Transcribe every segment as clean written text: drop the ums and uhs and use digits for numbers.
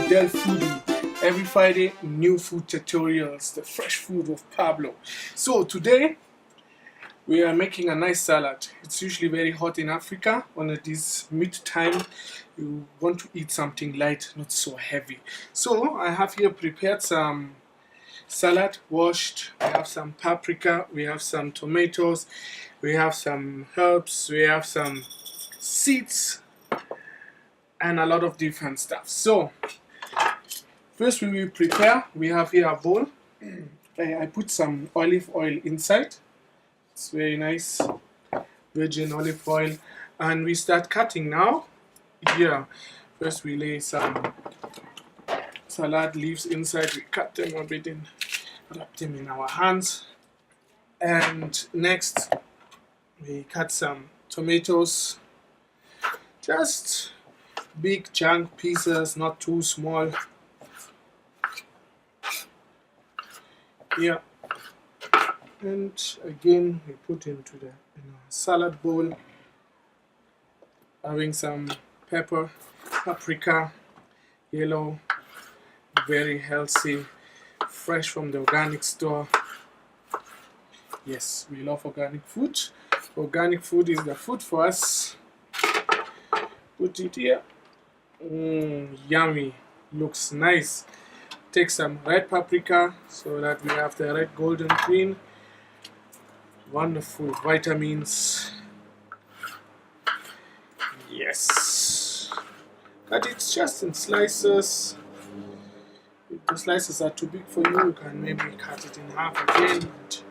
Con Del Foodi. Every Friday, new food tutorials, the fresh food of Pablo. So today, we are making a nice salad. It's usually very hot in Africa. On this mid-time, you want to eat something light, not so heavy. So I have here prepared some salad, washed. I have some paprika, we have some tomatoes, we have some herbs, we have some seeds, and a lot of different stuff. So first we will prepare. We have here a bowl. I put some olive oil inside. It's very nice virgin olive oil, and we start cutting now. Here first we lay some salad leaves inside. We cut them a bit and wrap them in our hands, and next we cut some tomatoes, just big chunk pieces, not too small. Here, and again we put into the salad bowl, having some pepper, paprika, yellow, very healthy, fresh from the organic store. Yes, we love organic food. Organic food is the food for us. Put it here. Yummy, looks nice. Take some red paprika so that we have the red, golden, green. Wonderful vitamins. Yes. Cut it just in slices. If the slices are too big for you, you can maybe cut it in half again and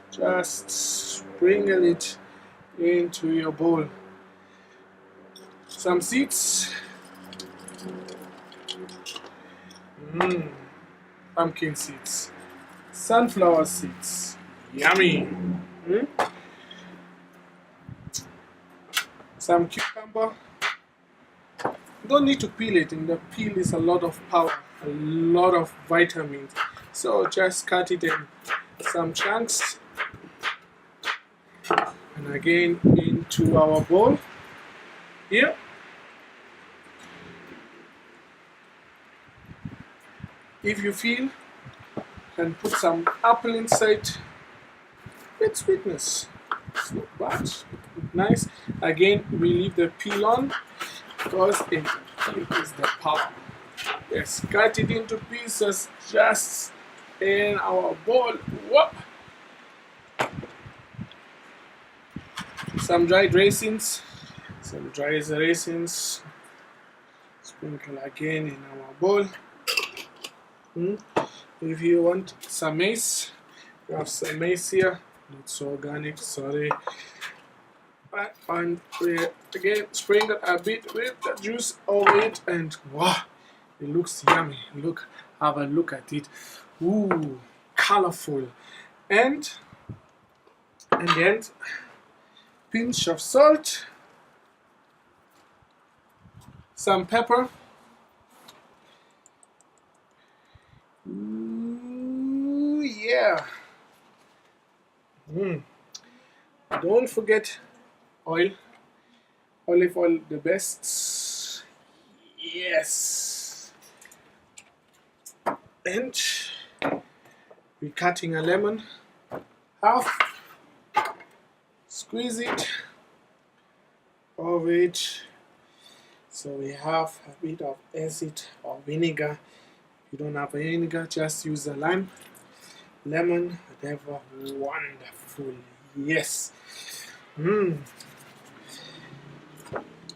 just sprinkle it into your bowl. Some seeds. Pumpkin seeds, sunflower seeds, yummy. Some cucumber. Don't need to peel it. In the peel is a lot of power, a lot of vitamins. So just cut it in some chunks, and again into our bowl here. If you feel, you can put some apple inside. With sweetness. It's not bad. Nice. Again, we leave the peel on because it is the power. Yes, cut it into pieces just in our bowl. Whoop. Some dried raisins. Some dried raisins. Sprinkle again in our bowl. If you want some maize, we have some maize here, not so organic, sorry. And we again sprinkle a bit with the juice of it, and wow, it looks yummy. Look, have a look at it. Ooh, colorful. And then pinch of salt, some pepper. Yeah. Don't forget oil. Olive oil, the best. Yes. And we're cutting a lemon half. Squeeze it of it. So we have a bit of acid or vinegar. If you don't have vinegar, just use a lime. Lemon, whatever. Wonderful. Yes.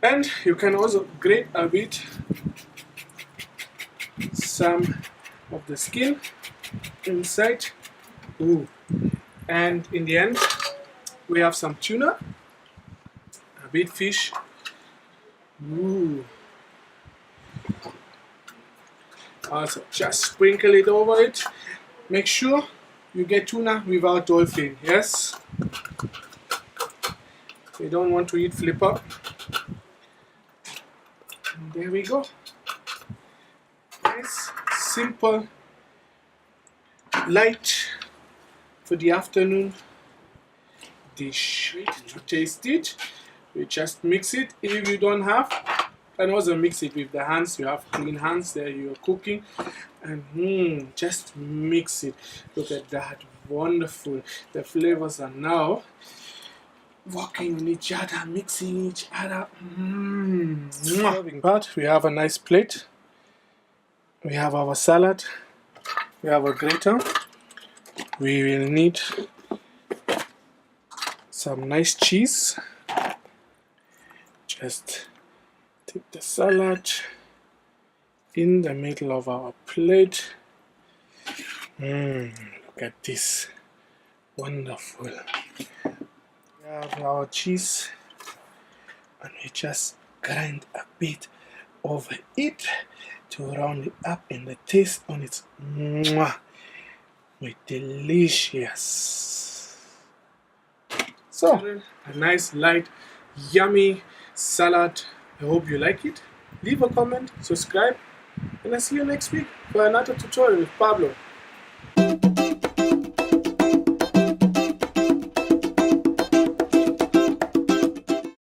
And you can also grate a bit some of the skin inside. And in the end, we have some tuna, a bit fish. Also, just sprinkle it over it. Make sure you get tuna without dolphin, yes? We don't want to eat flipper. And there we go. Nice, simple, light for the afternoon dish. To taste it, we just mix it. If you don't have, And also mix it with the hands. You have clean hands there, you're cooking, and just mix it. Look at that, wonderful. The flavors are now working on each other, mixing each other. Serving part, we have a nice plate. We have our salad. We have a grater. We will need some nice cheese. Just take the salad in the middle of our plate. Look at this, wonderful. We have our cheese, and we just grind a bit over it to round it up, and the taste on it, delicious. So, a nice light, yummy salad. I hope you like it. Leave a comment, subscribe, and I'll see you next week for another tutorial with Pablo.